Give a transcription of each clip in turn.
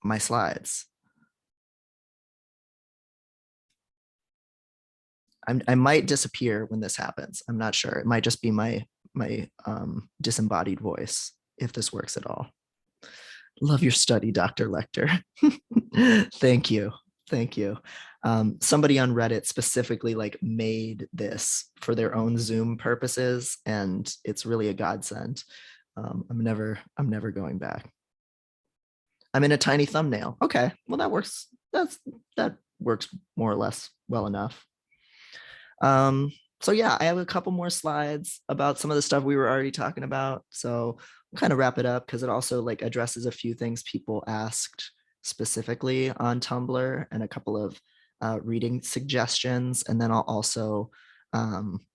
my slides. I might disappear when this happens. I'm not sure. It might just be my disembodied voice if this works at all. Love your study, Dr. Lecter. Thank you. Thank you. Somebody on Reddit specifically like made this for their own Zoom purposes, and it's really a godsend. I'm never going back. I'm in a tiny thumbnail. Okay, well that works. That works more or less well enough. So yeah, I have a couple more slides about some of the stuff we were already talking about. So we'll kind of wrap it up because it also like addresses a few things people asked specifically on Tumblr and a couple of reading suggestions. And then I'll also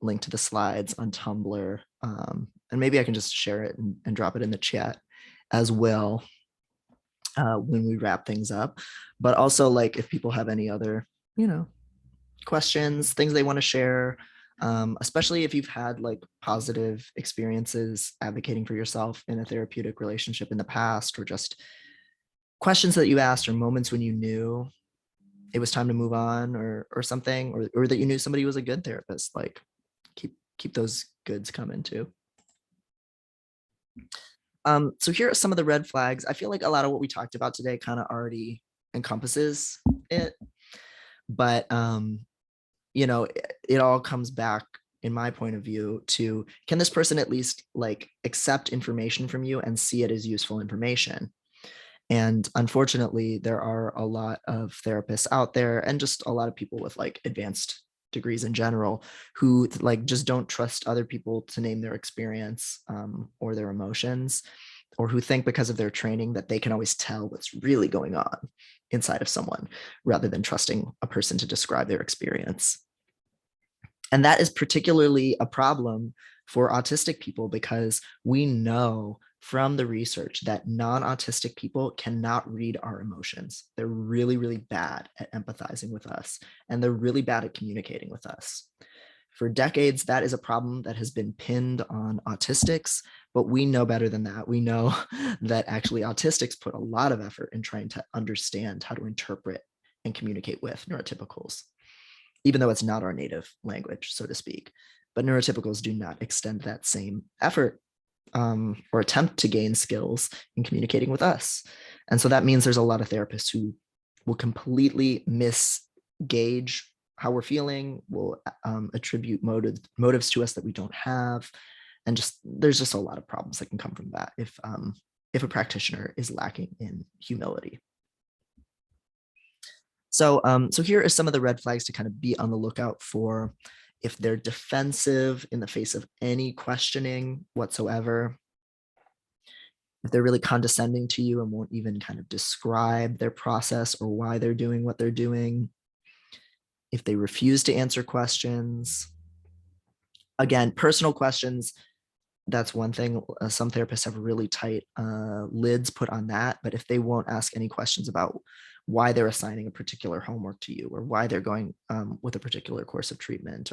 link to the slides on Tumblr. And maybe I can just share it and drop it in the chat as well when we wrap things up. But also like if people have any other, questions, things they want to share, especially if you've had like positive experiences advocating for yourself in a therapeutic relationship in the past, or just questions that you asked or moments when you knew it was time to move on or something, or that you knew somebody was a good therapist, like keep those goods coming too. So here are some of the red flags. I feel like a lot of what we talked about today kind of already encompasses it, but it all comes back, in my point of view, to can this person at least like accept information from you and see it as useful information? And unfortunately, there are a lot of therapists out there and just a lot of people with like advanced degrees in general who like just don't trust other people to name their experience or their emotions, or who think because of their training that they can always tell what's really going on inside of someone rather than trusting a person to describe their experience. And that is particularly a problem for autistic people because we know from the research that non-autistic people cannot read our emotions. They're really, really bad at empathizing with us, and they're really bad at communicating with us. For decades, that is a problem that has been pinned on autistics, but we know better than that. We know that actually autistics put a lot of effort in trying to understand how to interpret and communicate with neurotypicals, even though it's not our native language, so to speak. But neurotypicals do not extend that same effort or attempt to gain skills in communicating with us. And so that means there's a lot of therapists who will completely misgauge how we're feeling, will attribute motives to us that we don't have. And just there's just a lot of problems that can come from that if a practitioner is lacking in humility. So here are some of the red flags to kind of be on the lookout for. If they're defensive in the face of any questioning whatsoever, if they're really condescending to you and won't even kind of describe their process or why they're doing what they're doing, if they refuse to answer questions, again, personal questions, that's one thing. Some therapists have really tight lids put on that, but if they won't ask any questions about why they're assigning a particular homework to you, or why they're going with a particular course of treatment,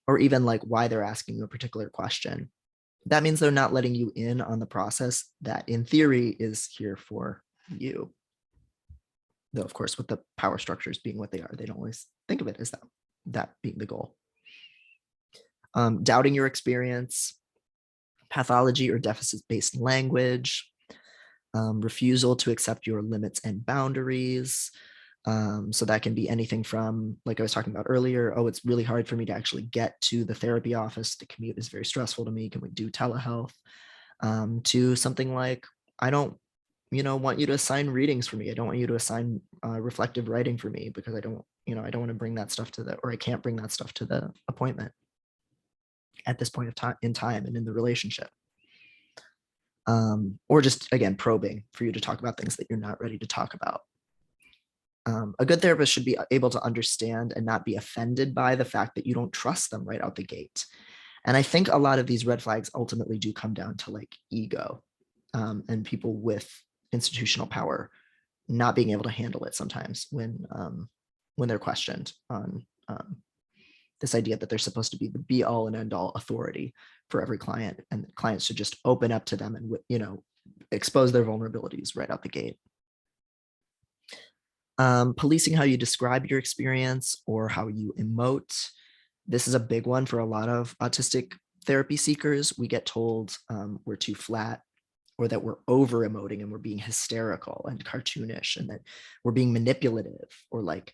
or even like why they're asking you a particular question, that means they're not letting you in on the process that in theory is here for you. Though of course, with the power structures being what they are, they don't always think of it as that being the goal. Doubting your experience, pathology or deficit-based language, refusal to accept your limits and boundaries. So that can be anything from, like I was talking about earlier, oh, it's really hard for me to actually get to the therapy office. The commute is very stressful to me. Can we do telehealth? To something like, I don't, want you to assign readings for me. I don't want you to assign reflective writing for me because I don't want to bring that stuff or I can't bring that stuff to the appointment at this point of time and in the relationship. Or just, again, probing for you to talk about things that you're not ready to talk about. A good therapist should be able to understand and not be offended by the fact that you don't trust them right out the gate. And I think a lot of these red flags ultimately do come down to like ego and people with institutional power not being able to handle it sometimes when they're questioned on this idea that they're supposed to be the be all and end all authority for every client, and clients should just open up to them and expose their vulnerabilities right out the gate. Policing how you describe your experience or how you emote. This is a big one for a lot of autistic therapy seekers. We get told we're too flat, or that we're over emoting and we're being hysterical and cartoonish, and that we're being manipulative or like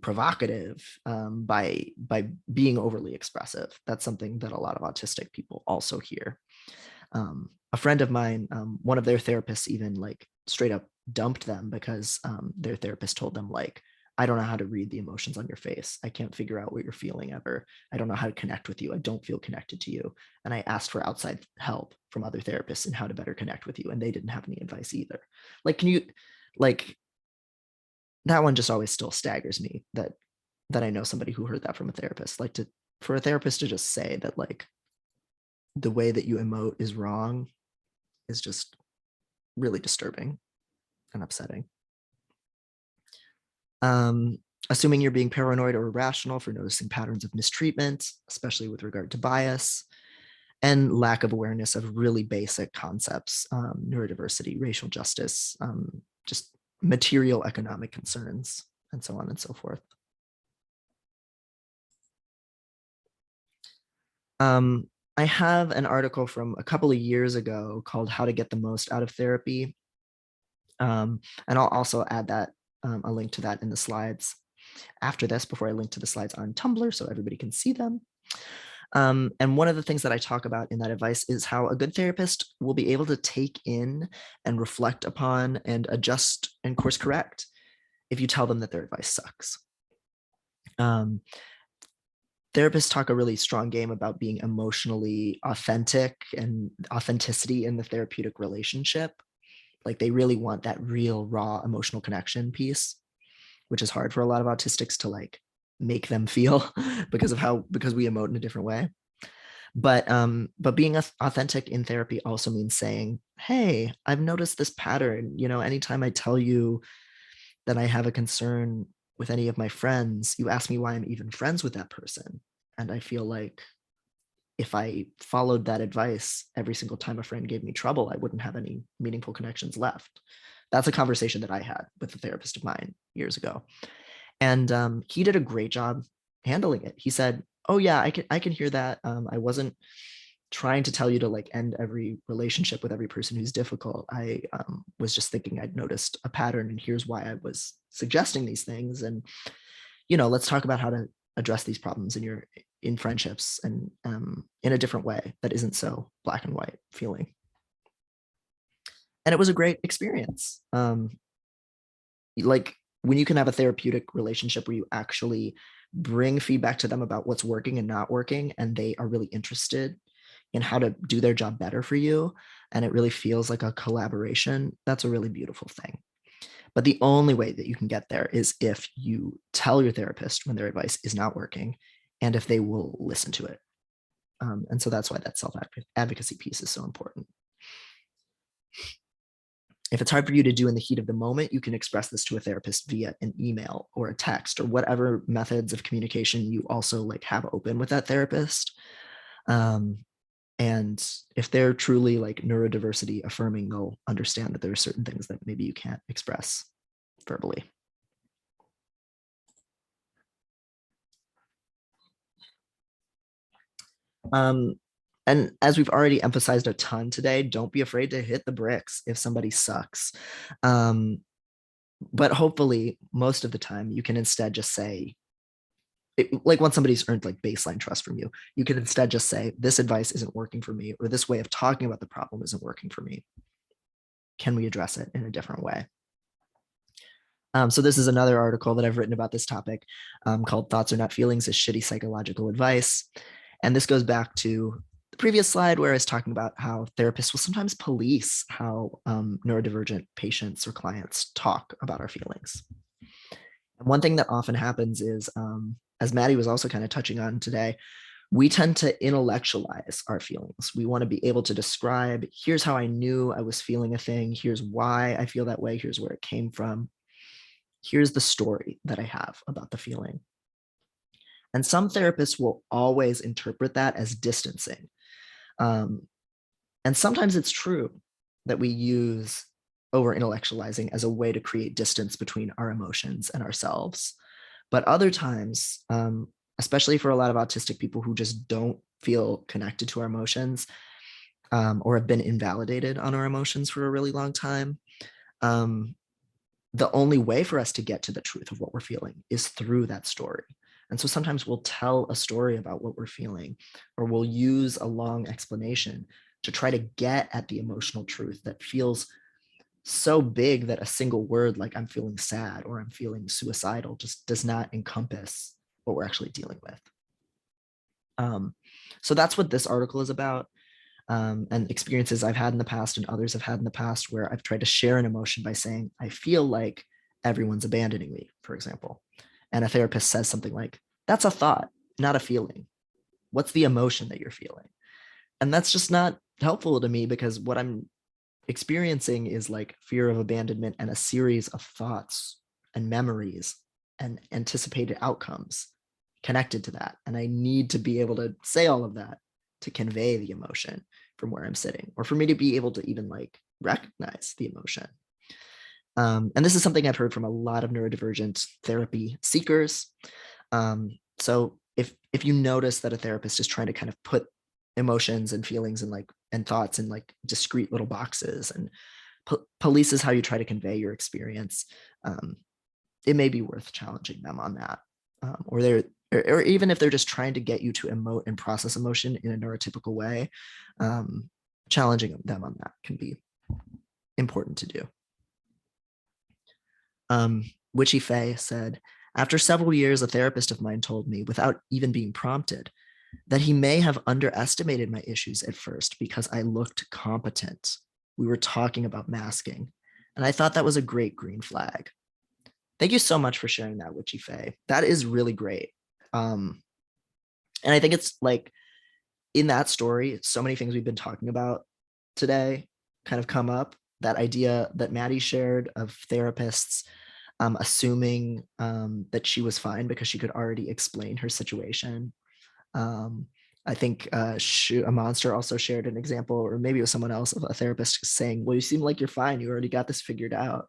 provocative by being overly expressive. That's something that a lot of autistic people also hear. A friend of mine, one of their therapists even like straight up dumped them because their therapist told them like, I don't know how to read the emotions on your face. I can't figure out what you're feeling ever. I don't know how to connect with you. I don't feel connected to you. And I asked for outside help from other therapists in how to better connect with you. And they didn't have any advice either. Like, can you, like, that one just always still staggers me that I know somebody who heard that from a therapist. Like, for a therapist to just say that like the way that you emote is wrong is just really disturbing and upsetting. Assuming you're being paranoid or irrational for noticing patterns of mistreatment, especially with regard to bias, and lack of awareness of really basic concepts, neurodiversity, racial justice, just material economic concerns, and so on and so forth. I have an article from a couple of years ago called How to Get the Most Out of Therapy. And I'll also add that a link to that in the slides after this, before I link to the slides on Tumblr so everybody can see them. And one of the things that I talk about in that advice is how a good therapist will be able to take in and reflect upon and adjust and course correct if you tell them that their advice sucks. Therapists talk a really strong game about being emotionally authentic and authenticity in the therapeutic relationship. Like they really want that real, raw emotional connection piece, which is hard for a lot of autistics to like make them feel because we emote in a different way. But being authentic in therapy also means saying, hey, I've noticed this pattern. You know, anytime I tell you that I have a concern with any of my friends, you ask me why I'm even friends with that person. And I feel like if I followed that advice every single time a friend gave me trouble, I wouldn't have any meaningful connections left. That's a conversation that I had with a therapist of mine years ago. And he did a great job handling it. He said, oh yeah, I can hear that. I wasn't trying to tell you to like end every relationship with every person who's difficult. I was just thinking I'd noticed a pattern, and here's why I was suggesting these things. And, you know, let's talk about how to address these problems in friendships and in a different way that isn't so black and white feeling. And it was a great experience. Like when you can have a therapeutic relationship where you actually bring feedback to them about what's working and not working, and they are really interested in how to do their job better for you, and it really feels like a collaboration, that's a really beautiful thing. But the only way that you can get there is if you tell your therapist when their advice is not working and if they will listen to it. And so that's why that self-advocacy piece is so important. If it's hard for you to do in the heat of the moment, you can express this to a therapist via an email or a text or whatever methods of communication you also like have open with that therapist. And if they're truly like neurodiversity affirming, they'll understand that there are certain things that maybe you can't express verbally. And as we've already emphasized a ton today, don't be afraid to hit the bricks if somebody sucks. But hopefully, most of the time, you can instead just say, like once somebody's earned like baseline trust from you, you can instead just say, this advice isn't working for me, or this way of talking about the problem isn't working for me. Can we address it in a different way? So this is another article that I've written about this topic called Thoughts Are Not Feelings is Shitty Psychological Advice. And this goes back to the previous slide where I was talking about how therapists will sometimes police how neurodivergent patients or clients talk about our feelings. And one thing that often happens is, as Maddie was also kind of touching on today, we tend to intellectualize our feelings. We want to be able to describe, here's how I knew I was feeling a thing, here's why I feel that way, here's where it came from, here's the story that I have about the feeling. And some therapists will always interpret that as distancing. And sometimes it's true that we use over intellectualizing as a way to create distance between our emotions and ourselves. But other times, especially for a lot of autistic people who just don't feel connected to our emotions, or have been invalidated on our emotions for a really long time, the only way for us to get to the truth of what we're feeling is through that story. And so sometimes we'll tell a story about what we're feeling, or we'll use a long explanation to try to get at the emotional truth that feels so big that a single word like I'm feeling sad or I'm feeling suicidal just does not encompass what we're actually dealing with. So that's what this article is about, and experiences I've had in the past and others have had in the past where I've tried to share an emotion by saying, I feel like everyone's abandoning me, for example. And a therapist says something like, that's a thought, not a feeling. What's the emotion that you're feeling? And that's just not helpful to me, because what I'm experiencing is like fear of abandonment and a series of thoughts and memories and anticipated outcomes connected to that. And I need to be able to say all of that to convey the emotion from where I'm sitting, or for me to be able to even like recognize the emotion. And this is something I've heard from a lot of neurodivergent therapy seekers. So if you notice that a therapist is trying to kind of put emotions and feelings and thoughts in like discrete little boxes and polices how you try to convey your experience, it may be worth challenging them on that. Or even if they're just trying to get you to emote and process emotion in a neurotypical way, challenging them on that can be important to do. Witchy Faye said, after several years, a therapist of mine told me, without even being prompted, that he may have underestimated my issues at first because I looked competent. We were talking about masking, and I thought that was a great green flag. Thank you so much for sharing that, Witchy Faye. That is really great. And I think it's like in that story, so many things we've been talking about today kind of come up. That idea that Maddie shared of therapists assuming that she was fine because she could already explain her situation. I think a monster also shared an example, or maybe it was someone else, of a therapist saying, well, you seem like you're fine. You already got this figured out.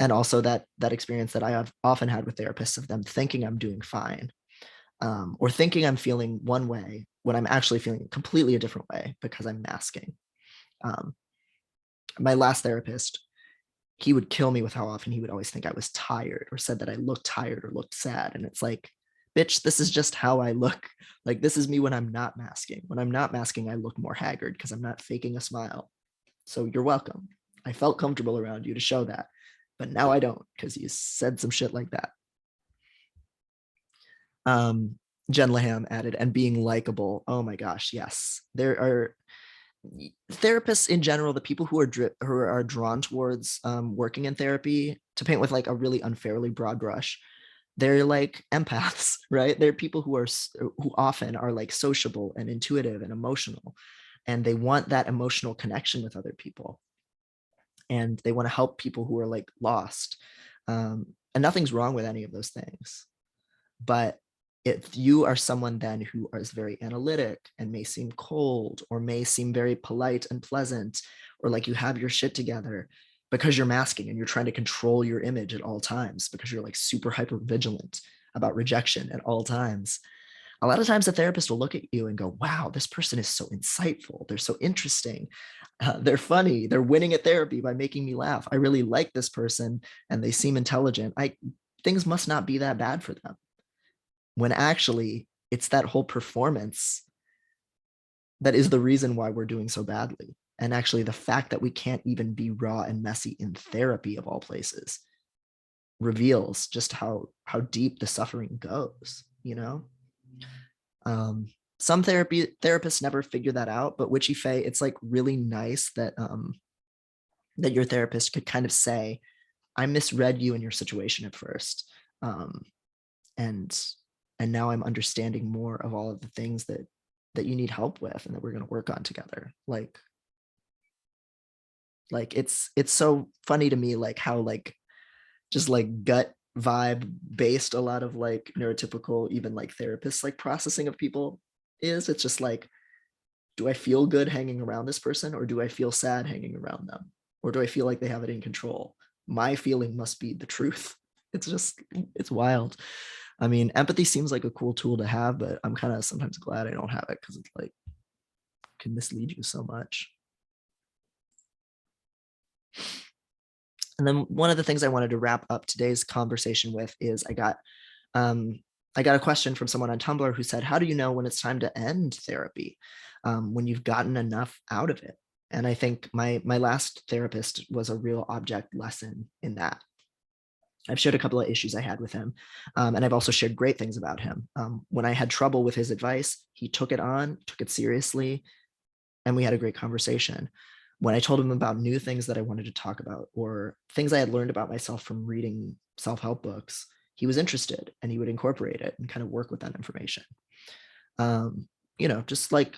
And also that experience that I have often had with therapists of them thinking I'm doing fine, or thinking I'm feeling one way when I'm actually feeling completely a different way because I'm masking. My last therapist, he would kill me with how often he would always think I was tired, or said that I looked tired or looked sad. And it's like, bitch, this is just how I look. Like, this is me when I'm not masking. When I'm not masking, I look more haggard because I'm not faking a smile. So you're welcome. I felt comfortable around you to show that, but now I don't because you said some shit like that. Jen Laham added, and being likable. Oh my gosh, yes. There are therapists in general, the people who are drawn towards working in therapy, to paint with like a really unfairly broad brush, they're like empaths, right? They're people who often are like sociable and intuitive and emotional, and they want that emotional connection with other people, and they want to help people who are like lost. And nothing's wrong with any of those things, but if you are someone then who is very analytic and may seem cold, or may seem very polite and pleasant, or like you have your shit together because you're masking and you're trying to control your image at all times because you're like super hyper vigilant about rejection at all times, a lot of times the therapist will look at you and go, wow, this person is so insightful. They're so interesting. They're funny. They're winning at therapy by making me laugh. I really like this person and they seem intelligent. Things must not be that bad for them. When actually it's that whole performance that is the reason why we're doing so badly. And actually the fact that we can't even be raw and messy in therapy of all places reveals just how deep the suffering goes, you know? Some therapists never figure that out, but Witchy Faye, it's like really nice that that your therapist could kind of say, I misread you in your situation at first. And now I'm understanding more of all of the things that you need help with and that we're going to work on together. Like it's so funny to me, like how like just like gut vibe based a lot of like neurotypical, even like therapists like processing of people is. It's just like, do I feel good hanging around this person, or do I feel sad hanging around them? or do I feel like they have it in control? My feeling must be the truth. It's wild. I mean, empathy seems like a cool tool to have, but I'm kind of sometimes glad I don't have it because it's like can mislead you so much. And then one of the things I wanted to wrap up today's conversation with is I got a question from someone on Tumblr who said, how do you know when it's time to end therapy, when you've gotten enough out of it? And I think my last therapist was a real object lesson in that. I've shared a couple of issues I had with him, and I've also shared great things about him. When I had trouble with his advice, he took it on, took it seriously, and we had a great conversation. When I told him about new things that I wanted to talk about or things I had learned about myself from reading self-help books, he was interested and he would incorporate it and kind of work with that information. Just like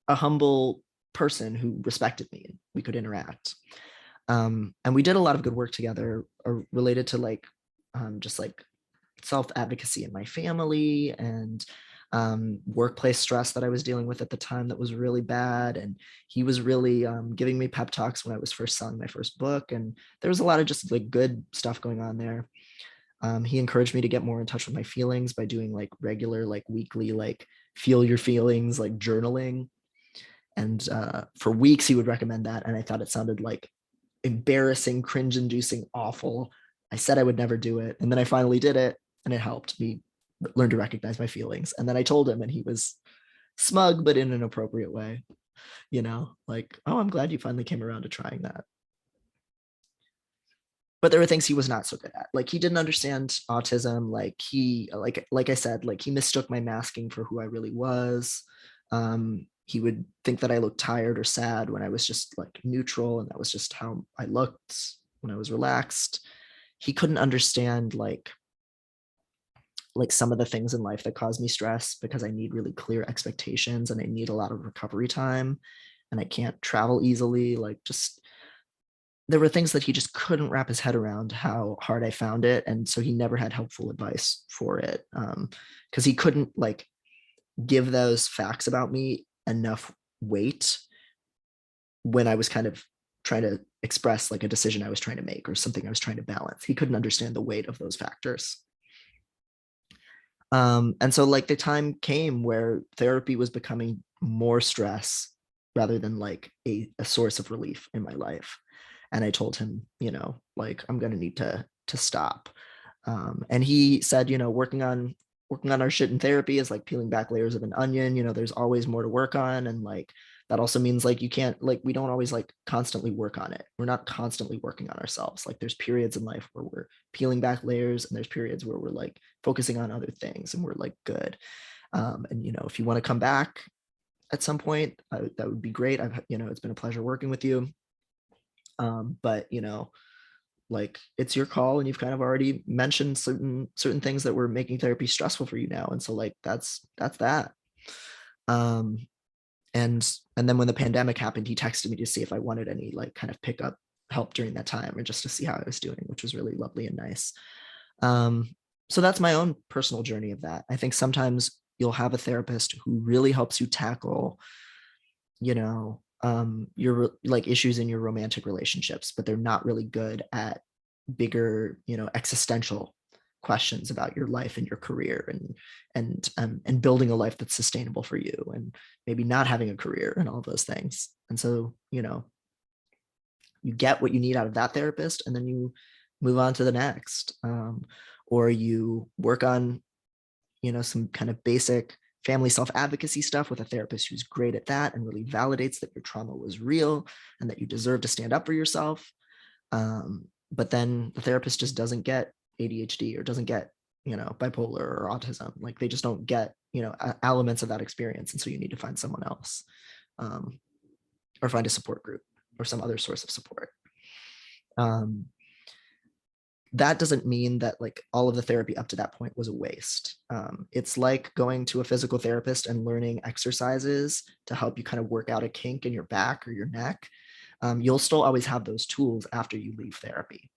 a humble person who respected me and we could interact. And we did a lot of good work together related to just like self-advocacy in my family and workplace stress that I was dealing with at the time that was really bad. And he was really giving me pep talks when I was first selling my first book. And there was a lot of just like good stuff going on there. He encouraged me to get more in touch with my feelings by doing like regular, like weekly, like feel your feelings, like journaling. And for weeks, he would recommend that. And I thought it sounded like embarrassing, cringe inducing, awful. I said I would never do it. And then I finally did it and it helped me learn to recognize my feelings. And then I told him and he was smug, but in an appropriate way, like, oh, I'm glad you finally came around to trying that. But there were things he was not so good at. Like he didn't understand autism. Like I said, like he mistook my masking for who I really was. He would think that I looked tired or sad when I was just like neutral, and that was just how I looked when I was relaxed. He couldn't understand like some of the things in life that cause me stress because I need really clear expectations and I need a lot of recovery time and I can't travel easily. Like just there were things that he just couldn't wrap his head around how hard I found it. And so he never had helpful advice for it. Because he couldn't like give those facts about me enough weight when I was kind of trying to express like a decision I was trying to make or something I was trying to balance. He couldn't understand the weight of those factors. And so like the time came where therapy was becoming more stress rather than like a source of relief in my life. And I told him, like I'm gonna need to stop. And he said, working on our shit in therapy is like peeling back layers of an onion. There's always more to work on, and like that also means like you can't like we don't always like constantly work on it. We're not constantly working on ourselves. Like there's periods in life where we're peeling back layers, and there's periods where we're like focusing on other things, and we're like good. And if you want to come back at some point, that would be great. It's been a pleasure working with you. But like it's your call, and you've kind of already mentioned certain things that were making therapy stressful for you now, and so like that's that. um and then when the pandemic happened, he texted me to see if I wanted any like kind of pick up help during that time, or just to see how I was doing, which was really lovely and nice. So that's my own personal journey of that. I think sometimes you'll have a therapist who really helps you tackle your like issues in your romantic relationships, but they're not really good at bigger existential questions about your life and your career, and building a life that's sustainable for you, and maybe not having a career and all those things. And so you get what you need out of that therapist, and then you move on to the next, or you work on some kind of basic family self-advocacy stuff with a therapist who's great at that and really validates that your trauma was real and that you deserve to stand up for yourself. But then the therapist just doesn't get ADHD or doesn't get bipolar or autism. Like they just don't get elements of that experience, and so you need to find someone else, or find a support group or some other source of support. That doesn't mean that like all of the therapy up to that point was a waste. It's like going to a physical therapist and learning exercises to help you kind of work out a kink in your back or your neck. You'll still always have those tools after you leave therapy,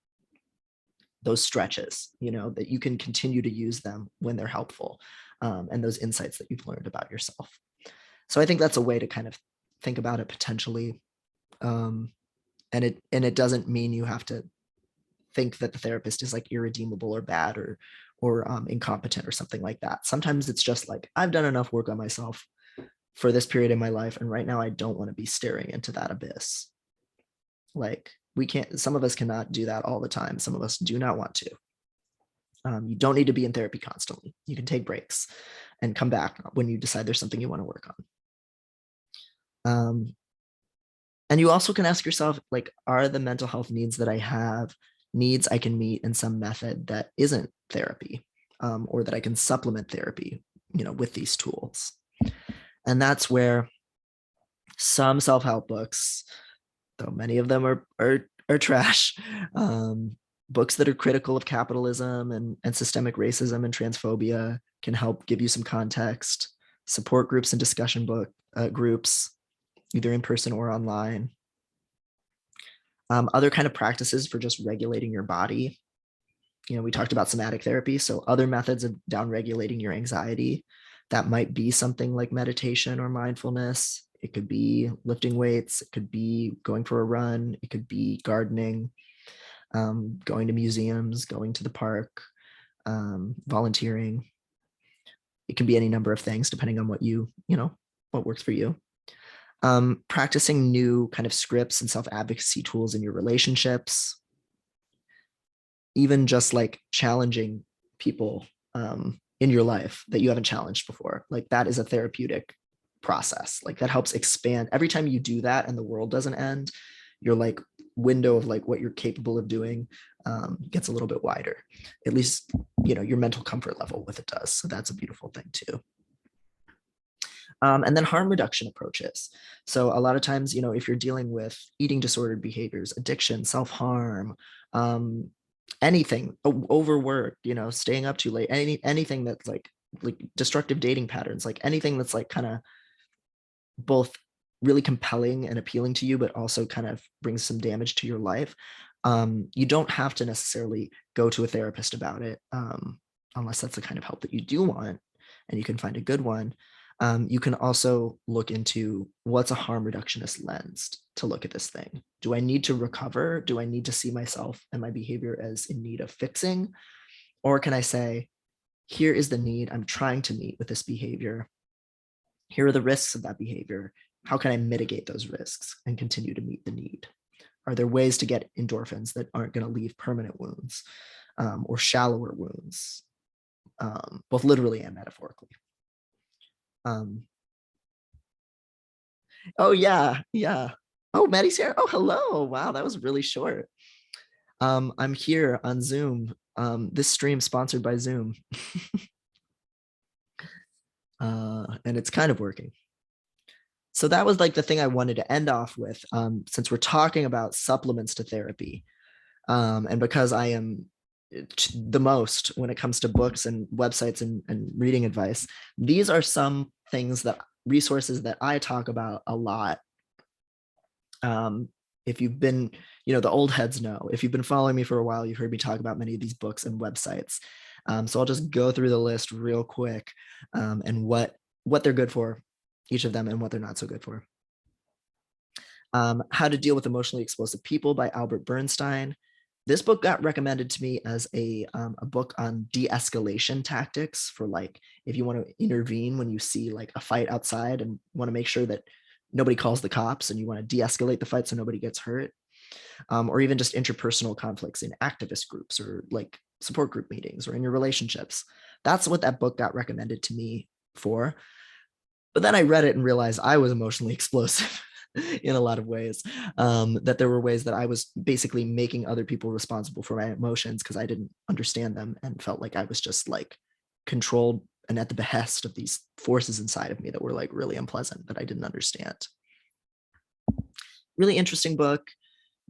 those stretches, that you can continue to use them when they're helpful, and those insights that you've learned about yourself. So I think that's a way to kind of think about it potentially. And it doesn't mean you have to think that the therapist is like irredeemable or bad or incompetent or something like that. Sometimes it's just like, I've done enough work on myself for this period in my life, and right now I don't want to be staring into that abyss. Like, we can't, some of us cannot do that all the time. Some of us do not want to. You don't need to be in therapy constantly. You can take breaks and come back when you decide there's something you want to work on. And you also can ask yourself, like, are the mental health needs that I have needs I can meet in some method that isn't therapy, or that I can supplement therapy, with these tools? And that's where some self-help books, though many of them are trash, books that are critical of capitalism and systemic racism and transphobia can help give you some context. Support groups and discussion groups, either in person or online. Other kind of practices for just regulating your body. We talked about somatic therapy, so other methods of down-regulating your anxiety. That might be something like meditation or mindfulness. It could be lifting weights. It could be going for a run. It could be gardening, going to museums, going to the park, volunteering. It can be any number of things depending on what what works for you. Practicing new kind of scripts and self-advocacy tools in your relationships. Even just like challenging people in your life that you haven't challenged before. Like, that is a therapeutic process. Like, that helps expand. Every time you do that and the world doesn't end, your like window of like what you're capable of doing gets a little bit wider. At least, your mental comfort level with it does. So that's a beautiful thing too. And then harm reduction approaches. So a lot of times, if you're dealing with eating disordered behaviors, addiction, self-harm, anything, overwork, staying up too late, anything that's like destructive dating patterns, like anything that's like kind of both really compelling and appealing to you, but also kind of brings some damage to your life. You don't have to necessarily go to a therapist about it, unless that's the kind of help that you do want, and you can find a good one. You can also look into what's a harm reductionist lens to look at this thing. Do I need to recover? Do I need to see myself and my behavior as in need of fixing? Or can I say, here is the need I'm trying to meet with this behavior. Here are the risks of that behavior. How can I mitigate those risks and continue to meet the need? Are there ways to get endorphins that aren't going to leave permanent wounds, or shallower wounds, both literally and metaphorically? Oh yeah. Oh, Maddie's here. Oh, hello. Wow, that was really short. I'm here on Zoom. This stream sponsored by Zoom. And it's kind of working. So that was like the thing I wanted to end off with, since we're talking about supplements to therapy. And because I am the most when it comes to books and websites and reading advice, these are some resources that I talk about a lot. If you've been, the old heads know. If you've been following me for a while, you've heard me talk about many of these books and websites. So I'll just go through the list real quick, and what they're good for, each of them, and what they're not so good for. How to Deal with Emotionally Explosive People by Albert Bernstein. This book got recommended to me as a book on de-escalation tactics for, like, if you want to intervene when you see like a fight outside and want to make sure that nobody calls the cops, and you want to de-escalate the fight so nobody gets hurt, or even just interpersonal conflicts in activist groups or like support group meetings or in your relationships. That's what that book got recommended to me for. But then I read it and realized I was emotionally explosive in a lot of ways, that there were ways that I was basically making other people responsible for my emotions because I didn't understand them and felt like I was just like controlled and at the behest of these forces inside of me that were like really unpleasant that I didn't understand. Really interesting book,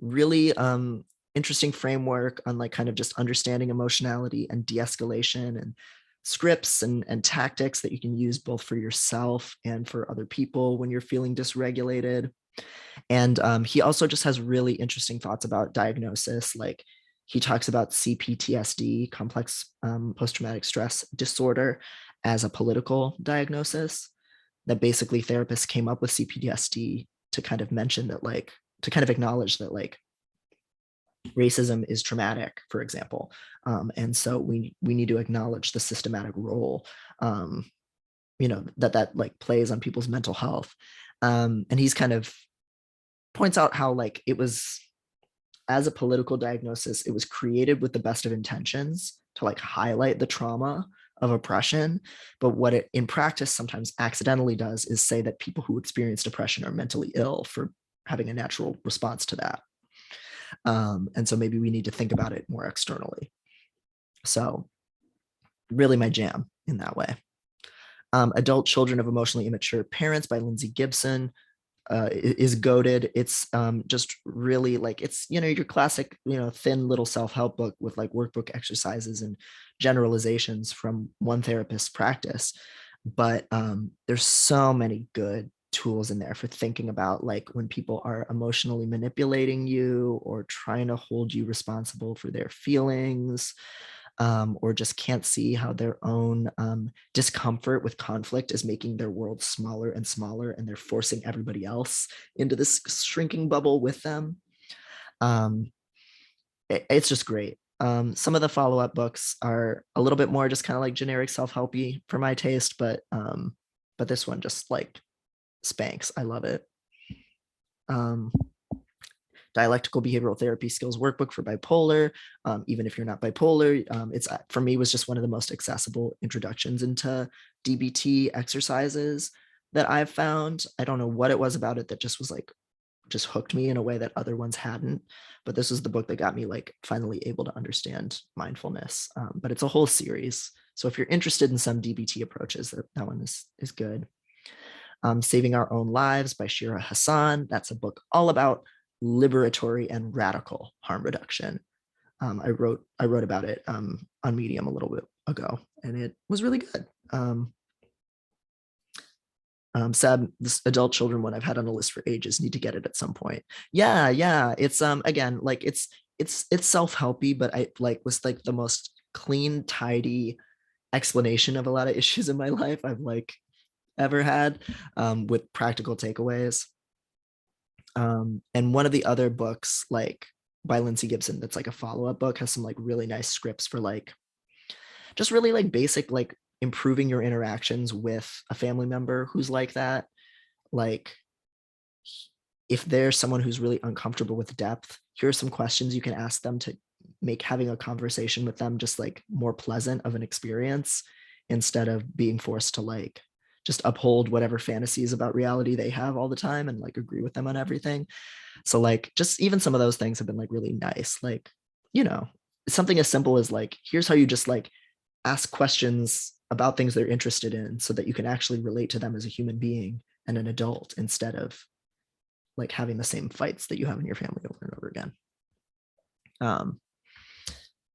really interesting framework on like kind of just understanding emotionality and de-escalation and scripts and tactics that you can use both for yourself and for other people when you're feeling dysregulated. And he also just has really interesting thoughts about diagnosis. Like, he talks about CPTSD, complex post-traumatic stress disorder, as a political diagnosis, that basically therapists came up with CPTSD to kind of mention that like to kind of acknowledge that like racism is traumatic, for example. And so we need to acknowledge the systematic role, that like plays on people's mental health. And he's kind of points out how like it was, as a political diagnosis, it was created with the best of intentions to like highlight the trauma of oppression. But what it in practice sometimes accidentally does is say that people who experience depression are mentally ill for having a natural response to that. And so maybe we need to think about it more externally. So really my jam in that way. Adult Children of Emotionally Immature Parents by Lindsay Gibson is goated. It's just really like, it's, your classic, thin little self-help book with like workbook exercises and generalizations from one therapist's practice. But there's so many good tools in there for thinking about like when people are emotionally manipulating you or trying to hold you responsible for their feelings, or just can't see how their own discomfort with conflict is making their world smaller and smaller, and they're forcing everybody else into this shrinking bubble with them. It's just great. Some of the follow-up books are a little bit more just kind of like generic self-helpy for my taste, but this one just like spanks. I love it. Dialectical Behavioral Therapy Skills Workbook for Bipolar. Even if you're not bipolar, it's, for me, was just one of the most accessible introductions into DBT exercises that I've found. I don't know what it was about it that just was like, just hooked me in a way that other ones hadn't. But this was the book that got me like finally able to understand mindfulness. But it's a whole series. So if you're interested in some DBT approaches, that one is good. Saving Our Own Lives by Shira Hassan. That's a book all about liberatory and radical harm reduction. I wrote about it on Medium a little bit ago, and it was really good. Sad, this Adult Children one I've had on a list for ages, need to get it at some point. Yeah. It's again, like it's self-helpy, but I like was like the most clean, tidy explanation of a lot of issues in my life I've like ever had, with practical takeaways. And one of the other books, like by Lindsay Gibson, that's like a follow-up book, has some like really nice scripts for like just really like basic like improving your interactions with a family member who's like that. Like if there's someone who's really uncomfortable with depth, here are some questions you can ask them to make having a conversation with them just like more pleasant of an experience, instead of being forced to like just uphold whatever fantasies about reality they have all the time and like agree with them on everything. So like just even some of those things have been like really nice. Like, something as simple as like, here's how you just like ask questions about things they're interested in so that you can actually relate to them as a human being and an adult, instead of like having the same fights that you have in your family over and over again.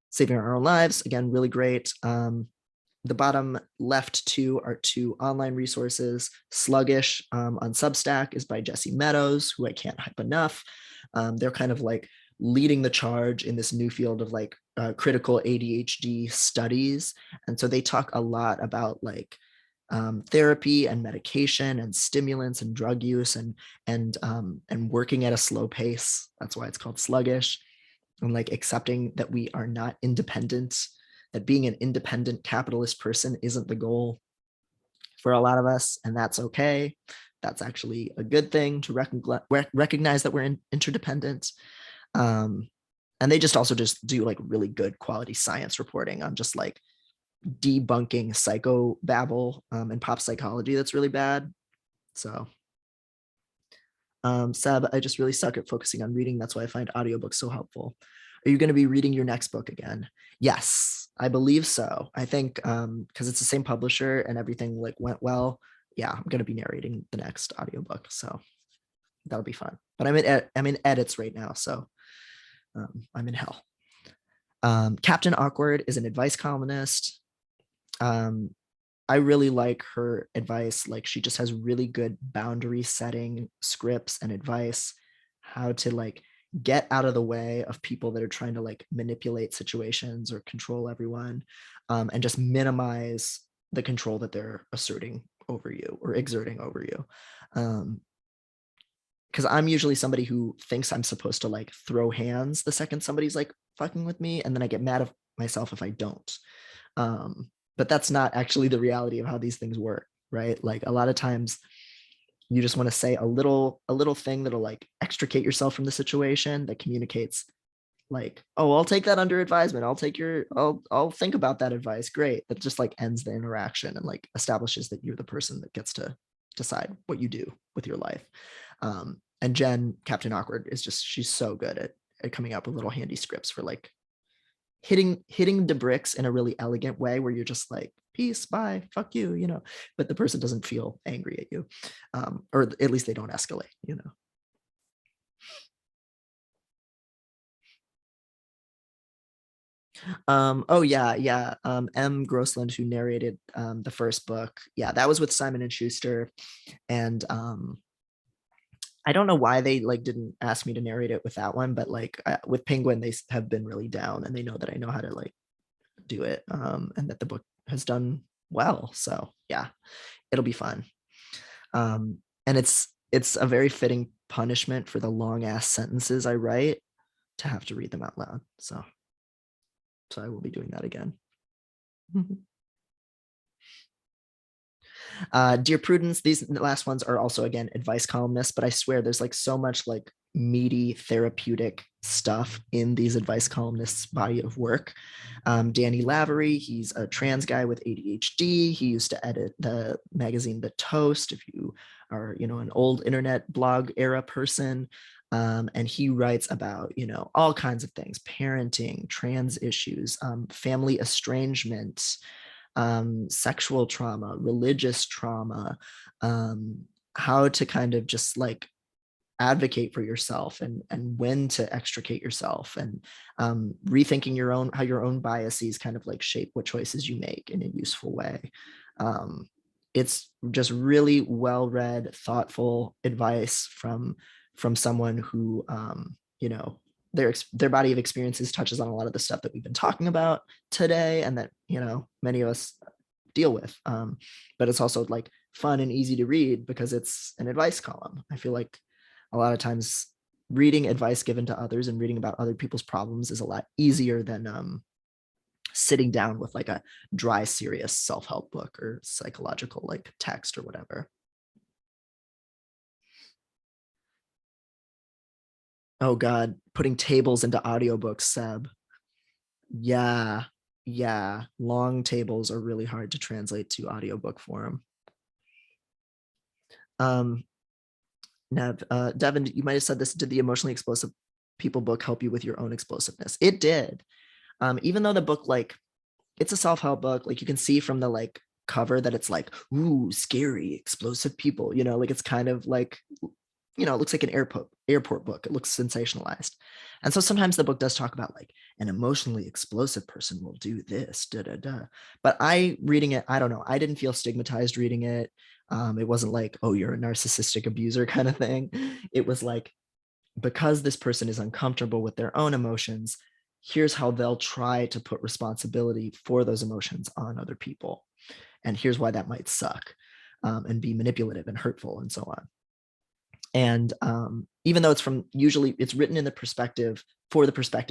Saving Our Own Lives, again, really great. The bottom left two are two online resources. Sluggish on Substack is by Jesse Meadows, who I can't hype enough. They're kind of like leading the charge in this new field of like critical ADHD studies. And so they talk a lot about like therapy and medication and stimulants and drug use and working at a slow pace. That's why it's called Sluggish. And like accepting that we are not independent, that being an independent capitalist person isn't the goal for a lot of us, and that's okay. That's actually a good thing to recognize that we're interdependent. And they just also just do like really good quality science reporting on just like debunking psychobabble and pop psychology that's really bad. So Seb, I just really suck at focusing on reading. That's why I find audiobooks so helpful. Are you going to be reading your next book again? Yes, I believe so. I think because it's the same publisher and everything like went well. Yeah, I'm going to be narrating the next audiobook. So that'll be fun. But I'm in edits right now. So I'm in hell. Captain Awkward is an advice columnist. I really like her advice. Like she just has really good boundary setting scripts and advice, how to like get out of the way of people that are trying to like manipulate situations or control everyone, and just minimize the control that they're asserting over you or exerting over you. because I'm usually somebody who thinks I'm supposed to like throw hands the second somebody's like fucking with me, and then I get mad at myself if I don't. But that's not actually the reality of how these things work, right? Like a lot of times you just want to say a little thing that'll like extricate yourself from the situation, that communicates like, oh, I'll take that under advisement. I'll think about that advice. Great. That just like ends the interaction and like establishes that you're the person that gets to decide what you do with your life. And Jen, Captain Awkward, is just, she's so good at coming up with little handy scripts for like hitting the bricks in a really elegant way where you're just like, peace, bye, fuck you, but the person doesn't feel angry at you, or at least they don't escalate. Oh yeah. M. Grossland, who narrated the first book. Yeah, that was with Simon and Schuster. And I don't know why they like didn't ask me to narrate it with that one, but like with Penguin, they have been really down and they know that I know how to like do it, and that the book has done well. So yeah, it'll be fun. And it's a very fitting punishment for the long ass sentences I write to have to read them out loud. So I will be doing that again. Dear Prudence, these last ones are also again advice columnists, but I swear there's like so much like meaty therapeutic stuff in these advice columnists' body of work. Danny Lavery, he's a trans guy with ADHD. He used to edit the magazine The Toast, if you are, an old internet blog era person. And he writes about, all kinds of things: parenting, trans issues, family estrangement, sexual trauma, religious trauma, how to kind of just like advocate for yourself and when to extricate yourself, and rethinking how your own biases kind of like shape what choices you make in a useful way. It's just really well read, thoughtful advice from someone who their body of experiences touches on a lot of the stuff that we've been talking about today and that many of us deal with. But it's also like fun and easy to read because it's an advice column. I feel like a lot of times reading advice given to others and reading about other people's problems is a lot easier than sitting down with like a dry, serious self-help book or psychological like text or whatever. Oh God, putting tables into audiobooks, Seb. Yeah, yeah. Long tables are really hard to translate to audiobook form. Um, Nev, Devin, you might have said this. Did the Emotionally Explosive People book help you with your own explosiveness? It did. Even though the book, like, it's a self-help book, like you can see from the like cover that it's like, ooh, scary, explosive people, like it's kind of like, it looks like an airport book. It looks sensationalized. And so sometimes the book does talk about like an emotionally explosive person will do this, da da da. But reading it, I don't know. I didn't feel stigmatized reading it. It wasn't like, oh, you're a narcissistic abuser kind of thing. It was like, because this person is uncomfortable with their own emotions, here's how they'll try to put responsibility for those emotions on other people. And here's why that might suck, and be manipulative and hurtful and so on. And even though it's written in the perspective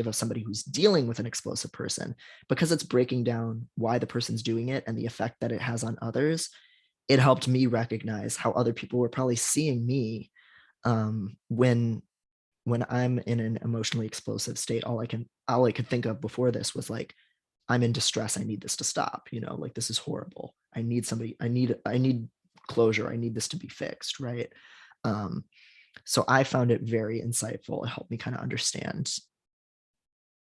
of somebody who's dealing with an explosive person, because it's breaking down why the person's doing it and the effect that it has on others, it helped me recognize how other people were probably seeing me, when I'm in an emotionally explosive state. All I could think of before this was like, I'm in distress. I need this to stop. Like this is horrible. I need somebody. I need closure. I need this to be fixed. Right. So I found it very insightful. It helped me kind of understand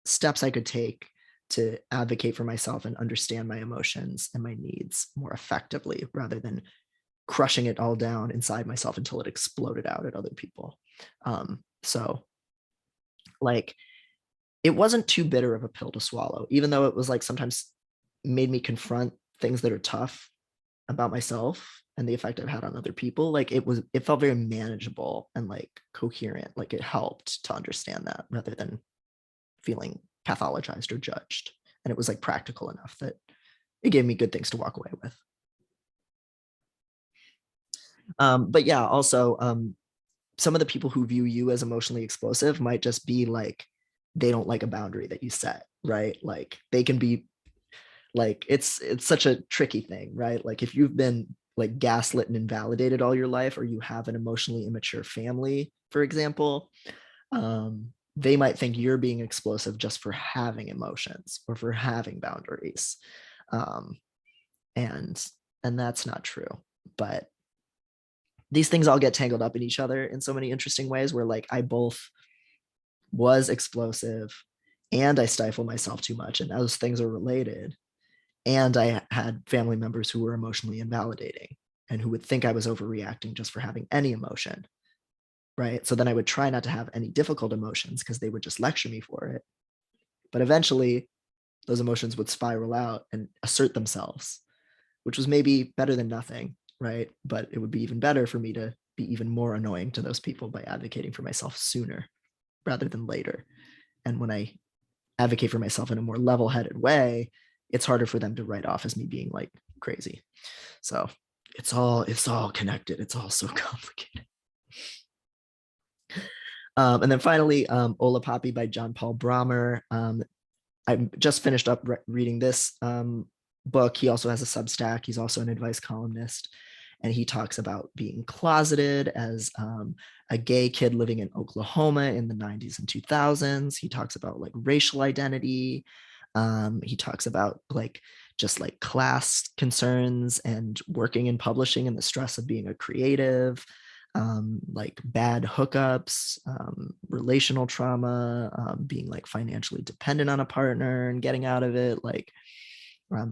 steps I could take to advocate for myself and understand my emotions and my needs more effectively, rather than crushing it all down inside myself until it exploded out at other people. So like, it wasn't too bitter of a pill to swallow, even though it was like sometimes made me confront things that are tough about myself and the effect I've had on other people. Like it felt very manageable and like coherent. Like it helped to understand that rather than feeling pathologized or judged. And it was like practical enough that it gave me good things to walk away with. But yeah, also some of the people who view you as emotionally explosive might just be like, they don't like a boundary that you set, right? Like they can be like, it's such a tricky thing, right? Like if you've been like gaslit and invalidated all your life, or you have an emotionally immature family, for example, they might think you're being explosive just for having emotions or for having boundaries. Um, and that's not true. But these things all get tangled up in each other in so many interesting ways, where like I both was explosive and I stifle myself too much, and those things are related. And I had family members who were emotionally invalidating and who would think I was overreacting just for having any emotion. Right. So then I would try not to have any difficult emotions because they would just lecture me for it. But eventually, those emotions would spiral out and assert themselves, which was maybe better than nothing. Right. But it would be even better for me to be even more annoying to those people by advocating for myself sooner rather than later. And when I advocate for myself in a more level-headed way, it's harder for them to write off as me being like crazy. So it's all connected. It's all so complicated. And then finally, Ola Poppy by John Paul Brahmer. I just finished up reading this book. He also has a Substack. He's also an advice columnist. And he talks about being closeted as a gay kid living in Oklahoma in the 90s and 2000s. He talks about like racial identity. He talks about like just like class concerns and working in publishing and the stress of being a creative, like bad hookups, relational trauma, being like financially dependent on a partner and getting out of it, like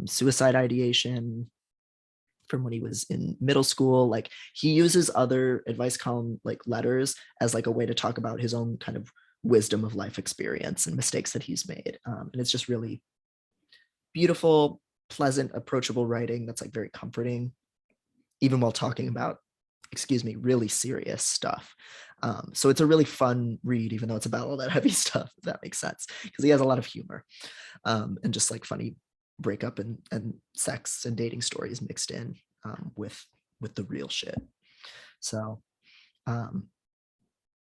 suicide ideation from when he was in middle school. Like he uses other advice column like letters as like a way to talk about his own kind of wisdom of life experience and mistakes that he's made. And it's just really beautiful, pleasant, approachable writing that's like very comforting, even while talking about, excuse me, really serious stuff. So it's a really fun read, even though it's about all that heavy stuff, if that makes sense, because he has a lot of humor and just like funny breakup and sex and dating stories mixed in with the real shit. So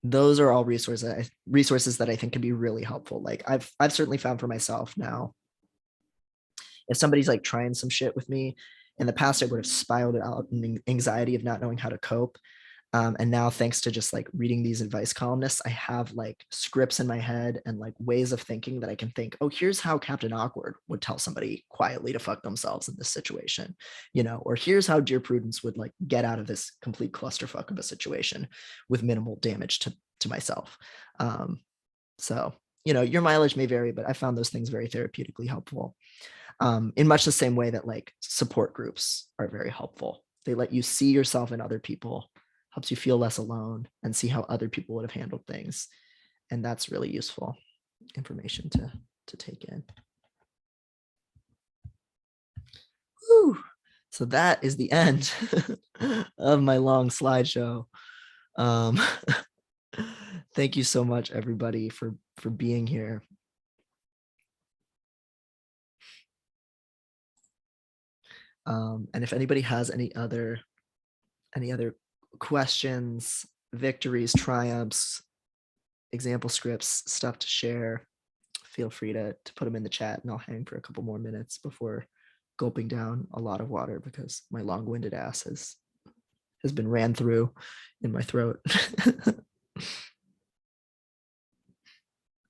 those are all resources that I think can be really helpful. Like I've certainly found for myself now, if somebody's like trying some shit with me, in the past I would have spiraled out in anxiety of not knowing how to cope. And now, thanks to just like reading these advice columnists, I have like scripts in my head and like ways of thinking that I can think, oh, here's how Captain Awkward would tell somebody quietly to fuck themselves in this situation, you know, or here's how Dear Prudence would like get out of this complete clusterfuck of a situation with minimal damage to myself. So, you know, your mileage may vary, but I found those things very therapeutically helpful. In much the same way that like support groups are very helpful. They let you see yourself in other people, helps you feel less alone and see how other people would have handled things. And that's really useful information to take in. Whew. So that is the end of my long slideshow. Thank you so much, everybody, for being here. And if anybody has any other questions, victories, triumphs, example scripts, stuff to share, feel free to put them in the chat, and I'll hang for a couple more minutes before gulping down a lot of water because my long-winded ass has been ran through in my throat.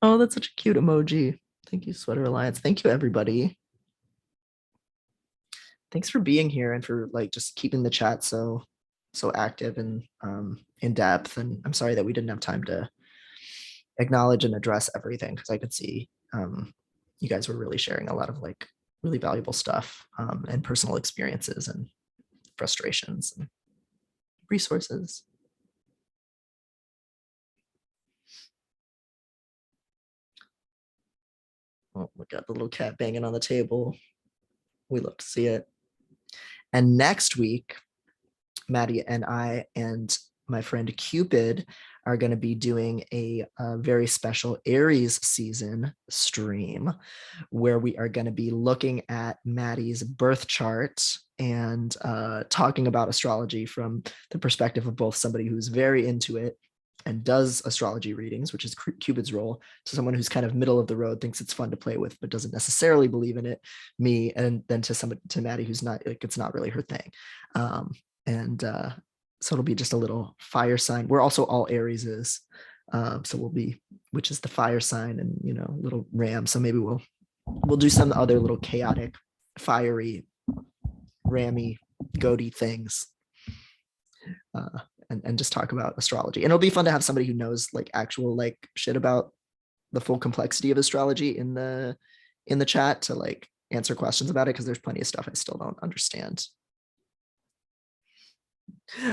Oh, that's such a cute emoji. Thank you, Sweater Alliance. Thank you, everybody. Thanks for being here and for like just keeping the chat so active and in depth. And I'm sorry that we didn't have time to acknowledge and address everything, because I could see you guys were really sharing a lot of like really valuable stuff and personal experiences and frustrations and resources. Oh, we got the little cat banging on the table. We love to see it. And next week, Maddie and I and my friend Cupid are going to be doing a very special Aries season stream where we are going to be looking at Maddie's birth chart and talking about astrology from the perspective of both somebody who's very into it and does astrology readings, which is Cupid's role, to someone who's kind of middle of the road, thinks it's fun to play with, but doesn't necessarily believe in it, me, and then to Maddie, who's not, like, it's not really her thing. And so it'll be just a little fire sign. We're also all Arieses. So we'll be, which is the fire sign, and, you know, little ram. So maybe we'll do some other little chaotic, fiery, rammy, goaty things. And just talk about astrology. And it'll be fun to have somebody who knows like actual like shit about the full complexity of astrology in the chat to like answer questions about it, because there's plenty of stuff I still don't understand.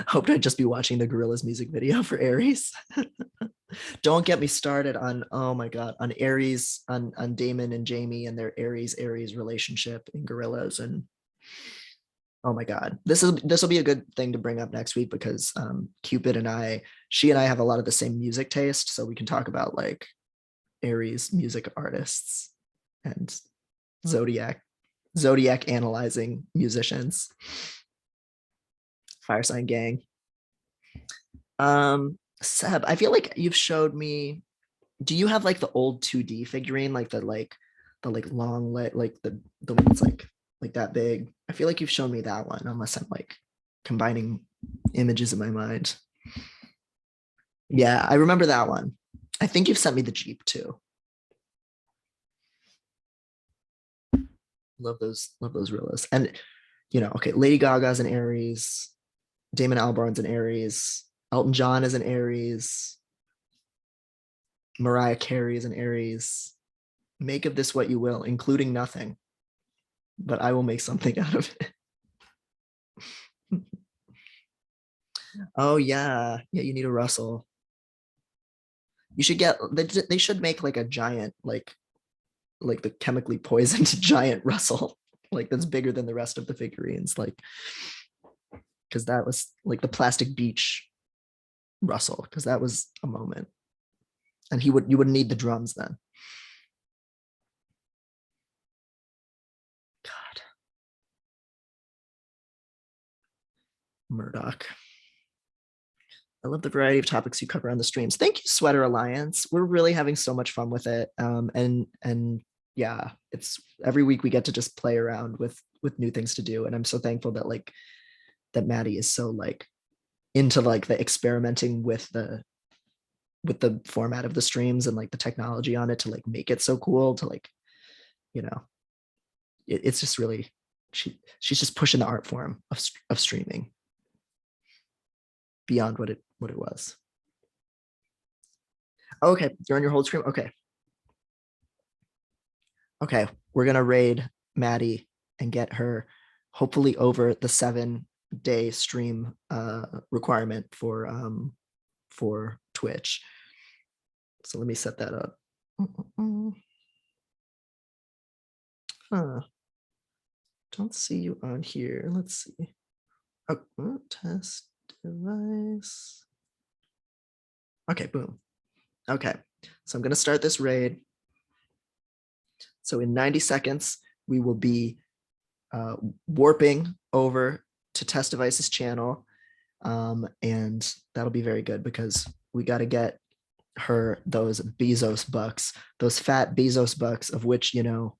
Hoped I'd just be watching the Gorillaz music video for Aries. Don't get me started on, oh my god, on Aries, on Damon and Jamie and their Aries relationship in Gorillaz. And oh my god, this will be a good thing to bring up next week, because Cupid and she and I have a lot of the same music taste, so we can talk about like Aries music artists and zodiac analyzing musicians. Fire sign gang. Seb, I feel like you've showed me, do you have like the old 2D figurine, like the long like the one that's like that big? I feel like you've shown me that one, unless I'm like combining images in my mind. Yeah, I remember that one. I think you've sent me the Jeep too. Love those Rillas. And, you know, okay, Lady Gaga's an Aries, Damon Albarn's an Aries, Elton John is an Aries, Mariah Carey is an Aries. Make of this what you will, including nothing, but I will make something out of it. Oh yeah, you need a Russell. You should get, they should make like a giant, like the chemically poisoned giant Russell, like that's bigger than the rest of the figurines, like, because that was like the plastic beach Russell, because that was a moment. And you wouldn't need the drums then. God. Murdoch. I love the variety of topics you cover on the streams. Thank you, Sweater Alliance. We're really having so much fun with it. And yeah, it's every week we get to just play around with new things to do. And I'm so thankful that like that Maddie is so like into like the experimenting with the format of the streams and like the technology on it to like make it so cool, to like, you know, it's just really, she's just pushing the art form of streaming beyond what it was. Okay, you're on your hold stream. Okay, we're gonna raid Maddie and get her hopefully over the 7-day stream requirement for Twitch. So let me set that up. Huh. Don't see you on here. Let's see. Oh, test device. Okay, boom. Okay, so I'm gonna start this raid. So in 90 seconds, we will be warping over to Test Device's channel. And that'll be very good, because we got to get her those Bezos bucks, those fat Bezos bucks, of which, you know,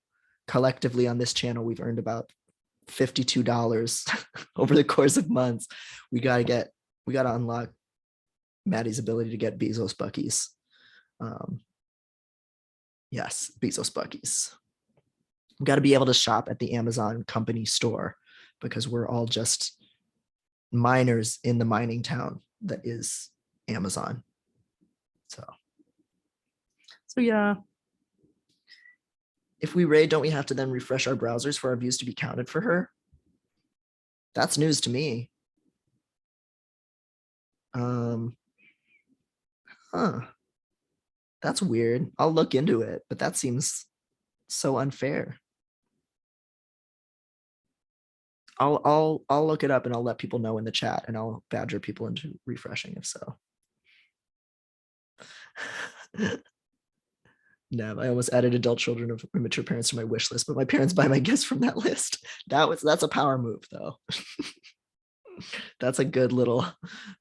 collectively on this channel, we've earned about $52 over the course of months. We got to unlock Maddie's ability to get Bezos buckies. Yes, Bezos buckies. We got to be able to shop at the Amazon company store, because we're all just miners in the mining town that is Amazon. So yeah. If we raid, don't we have to then refresh our browsers for our views to be counted for her? That's news to me. That's weird. I'll look into it, but that seems so unfair. I'll look it up and I'll let people know in the chat, and I'll badger people into refreshing if so. No, I almost added adult children of immature parents to my wish list, but my parents buy my gifts from that list. That's a power move though. That's a good little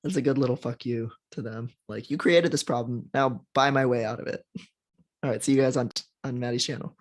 that's a good little fuck you to them. Like, you created this problem. Now buy my way out of it. All right. See you guys on Maddie's channel.